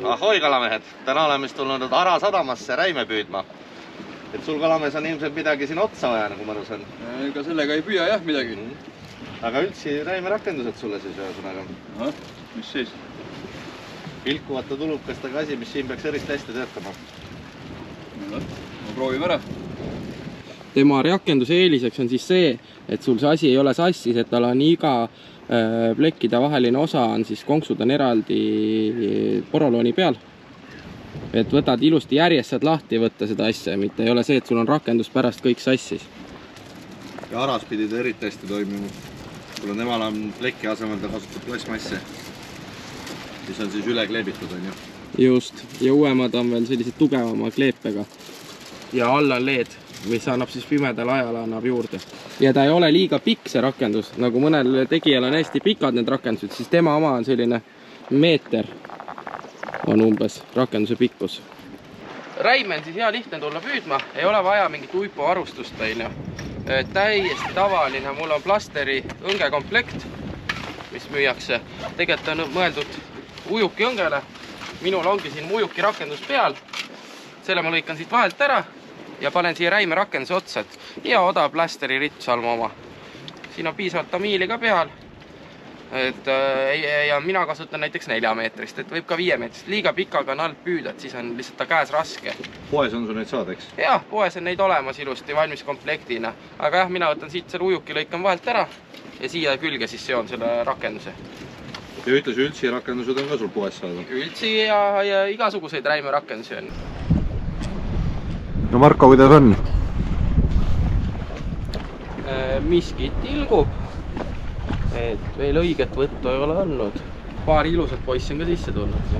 Ahoi kalamehed, täna oleme tulnud Ara sadamasse räime püüdma. Et sul kalamees on ilmselt midagi siin otsa vaja, nagu mõnus on. Ega sellega ei püüa jah midagi. Aga üldse räime rakendused sulle siis ühesõnaga. Mis siis? Pilkuvate tulukastega asi, mis siin peaks eriti hästi töötama. Ma proovime ära. Tema rakenduse eeliseks on siis see, et sul see asi ei ole sassis, et tal on iga plekkide vaheline osa on siis konksud on eraldi porolooni peal. Et võtad ilusti järjest saad lahti võtta seda asja, mitte ei ole see, et sul on rakendus pärast kõik sassis. Ja Aras pidi ta eriti hästi toimima. Kuna temal on pleki asemel ta kasutab plasmasse, mis on siis üle kleebitud, on ju. Just, ja uuemad on veel sellised tugevama kleepega. Ja alla on LED, mis annab siis pimedal ajal annab juurde. Ja ta ei ole liiga pikk see rakendus, nagu mõnel tegijal on hästi pikad need rakendused, siis tema oma on selline meeter on umbes rakenduse pikkus. Räime on siis hea lihtne tulla püüdma, ei ole vaja mingit uipo varustust teile. Täiesti tavaline, mul on plasteri õngekomplekt, mis müüakse. Tegelikult on mõeldud ujuki õngele. Minul ongi siin ujuki rakendus peal. Selle ma lõikan siit vahelt ära ja panen siia räime rakenduse otsa. Ja odav plasteri ritsalma oma. Siin on piisavalt tamiili ka peal. Ja mina kasutan näiteks 4 meetrist, et võib ka 5 meetrist. Liiga pikaga on alt püüda, et siis on lihtsalt ta käes raske. Poes on sul neid saada, eks? Jah, poes on neid olemas ilusti valmis komplektina. Aga jah, mina võtan siit selle ujuki lõikan vahelt ära ja siia külge siis seon selle rakenduse. Ja ütles üldsi rakendused on ka sul poes saada? Üldsi ja igasuguseid räime rakendusi on. No Marko, kuidas on? Miskit ilgub. Et veel õiget võttu ei ole olnud. Paar ilusat poissi on ka sisse tulnud.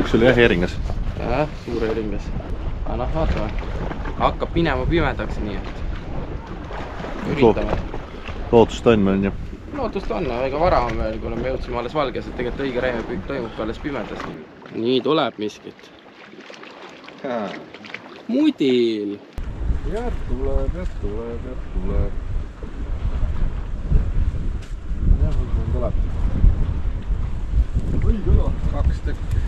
Üks oli jah eringas. Jah, suur eringas. Aga noh, vaatame. Hakkab minema pimedaks nii, et üritame. Lootust on meil, jah? Lootust on, ega vara on veel, kuna me jõudsime alles valges, et tegelikult õige räimepüük toimub alles pimedas. Nii tuleb miskit. Mudil! Jah, tuleb. Oi, kõla. 2 tekki.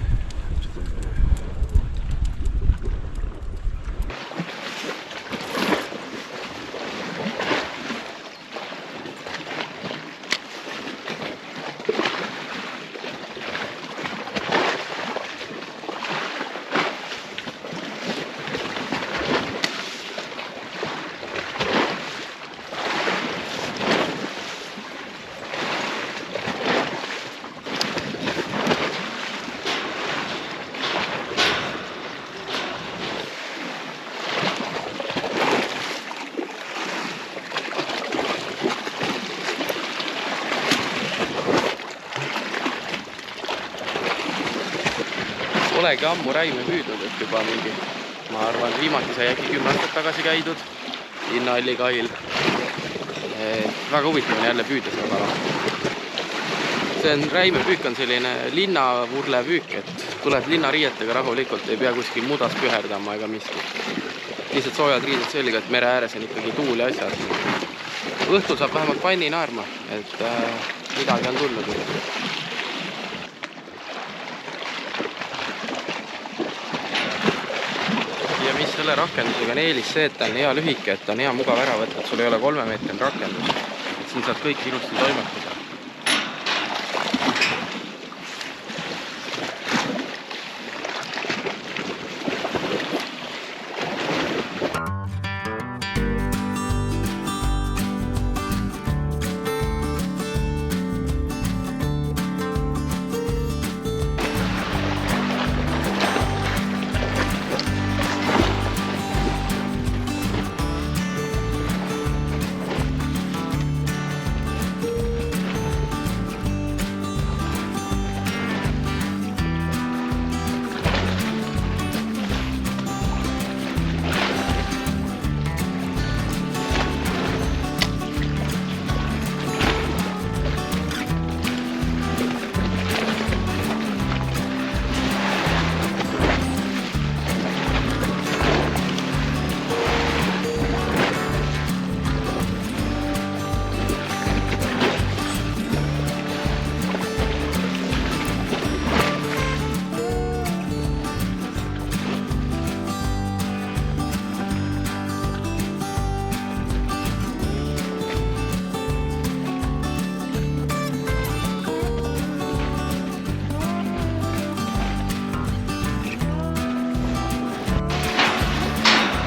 Olegi ammu räime püüdnud, et juba mingi, ma arvan, viimati sai äkki 10 aastat tagasi käidud Linnahallikahil. Väga huvitav on jälle püüda seda kala. See on räimepüük on selline linnavurlepüük, et tuled linnariietega rahulikult, ei pea kuskil mudas püherdama ega miski. Lihtsalt soojad riided sellega, et mere ääres on ikkagi tuul ja asjad. Õhtul saab vähemalt panni naarma, et midagi on tulnud. Ja mis selle rakendusega on eelis see, et ta on hea lühike, et ta on hea mugav ära võtta, et sul ei ole 3 meetrine rakendus. Et siin saad kõik ilusti toimetada.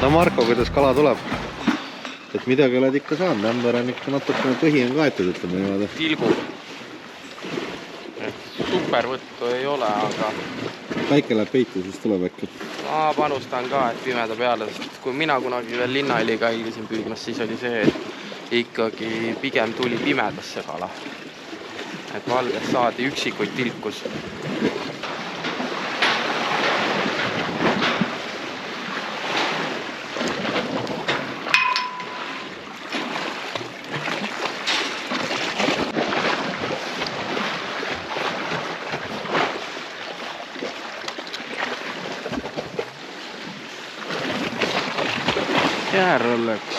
no Marko, kuidas kala tuleb? Et midagi oled ikka saanud, ämber on ikka natukene põhi on kaetud, ütleme niimoodi. Tilgu. Supervõttu ei ole, aga Päike läheb peitu, siis tuleb äkki. ma panustan ka, et pimeda peale, sest kui mina kunagi veel Linnaõliga ilgisin püüdmas, siis oli see, et ikkagi pigem tuli pimedasse kala. Et valges saadi üksikuid tilkus. Jäär õlleks.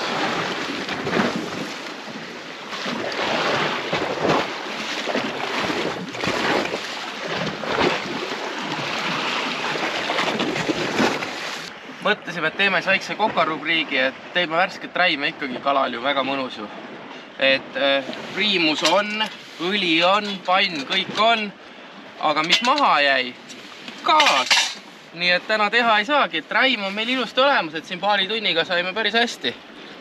Mõtlesime, et teeme väikse kokarubriigi, et teeme värsket räime ikkagi kalal ju väga mõnus ju. Et priimus on, õli on, pann, kõik on, aga mis maha jäi? Gaas! Nii et täna teha ei saagi, et räim on meil ilusti olemas, et siin paari tunniga saime päris hästi.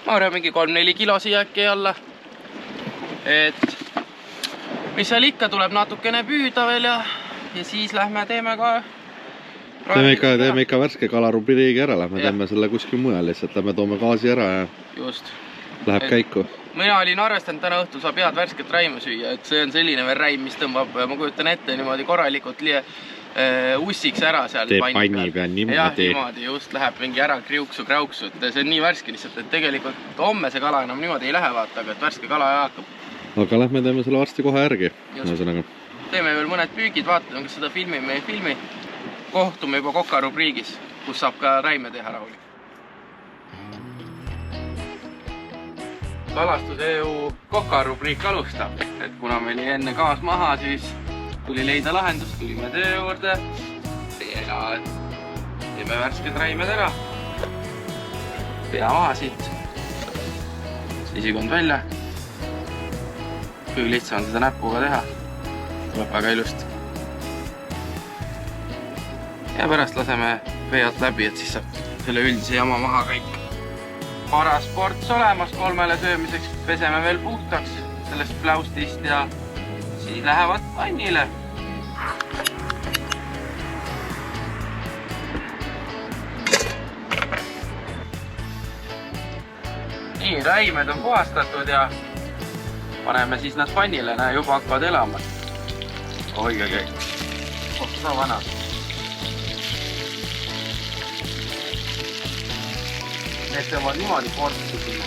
Ma arvan, mingi 3-4 kilo siia äkki alla. Et mis seal ikka tuleb natukene püüda veel ja siis lähme teeme ka... Teeme ikka värske kalarubriigi ära, lähme teeme selle kuskil mujal lihtsalt, lähme toome gaasi ära ja just. Läheb käiku. Mina olin arvestanud, täna õhtul saab head värsket räime süüa, et see on selline veel räim, mis tõmbab, ma kujutan ette niimoodi korralikult ussiks ära seal teeb panni peal niimoodi. Jah, niimoodi just läheb mingi ära kriuksu-krauksu, et see on nii värske lihtsalt, et tegelikult homme see kala enam niimoodi ei lähe vaata, aga et värske kala hakkab. Aga lähme teeme selle varsti kohe järgi. Teeme veel mõned püügid, vaatame, kas seda filmi. Kohtume juba kokarubriigis, kus saab ka räime teha rahulik. Kalastuse EU kokarubriik alustab, et kuna meil oli enne gaas maha, siis tuli leida lahendus, tulime töö juurde ja teeme värsked räimed ära. Pea maha siit, sisikond välja. Kui lihtsam on seda näpuga teha, tuleb väga ilusti. Ja pärast laseme vee alt läbi, et siis saab selle üldise jama maha kõik. Paras ports olemas 3 söömiseks, peseme veel puhtaks sellest pläustist ja siis lähevad pannile. Nii, räimed on puhastatud ja paneme siis nad pannile, näe juba hakkavad elama. Oigagi, kohta vana. Need tõmbavad niimoodi portsu sinna.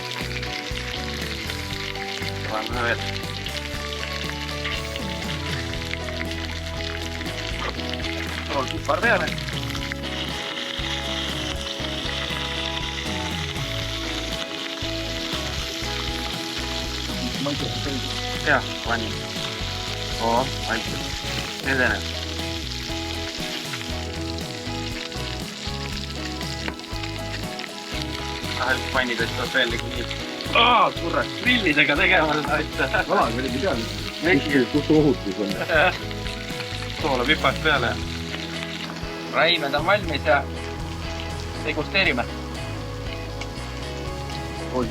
Paneme veel. Tool kupar peale. Jah, panin. Oo, aitab. Edeneb. Pannidest tuleb veel nagu nii. Surras, grillidega tegema seda, et... Valag oligi peal. Kus ohutus on? Toole pipast peale. Räimed on valmis ja degusteerime. Oi.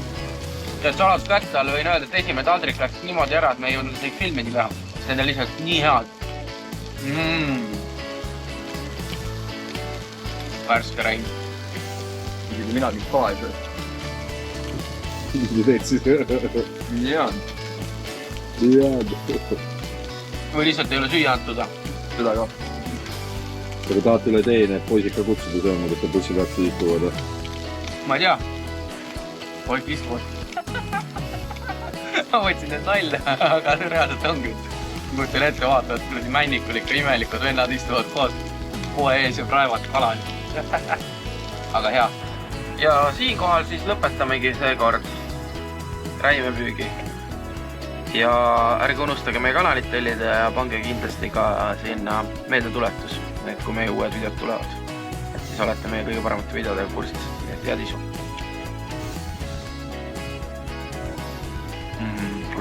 Ja saladus läks all võin öelda, et esimene taldrik läks niimoodi ära, et me ei jõudnud neid filmidi teha. See on lihtsalt nii head. Värske räim. Isegi mina nüüd ka ei söö. Mis teed siis? Nii head. Või lihtsalt ei ole süüa antud. Seda ka. Aga tahate üle tee need poisid ka kutsuda sööma, et bussi pealt istuvad? Ma ei tea. Poik istuvad. Ma võtsin need nalja, aga reaalselt ongi. Mõtlen ette vaatavad, kui männikul ikka imelikud vennad istuvad koos poe ees ja praevad kalal. Aga hea. Ja siinkohal siis lõpetamegi seekord räimepüügi. Ja ärge unustage meie kanalit tellida ja pange kindlasti ka sinna meeldetuletus, et kui meie uued videod tulevad. Et siis olete meie kõige paremate videodega kursis. Head isu.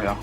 Jah.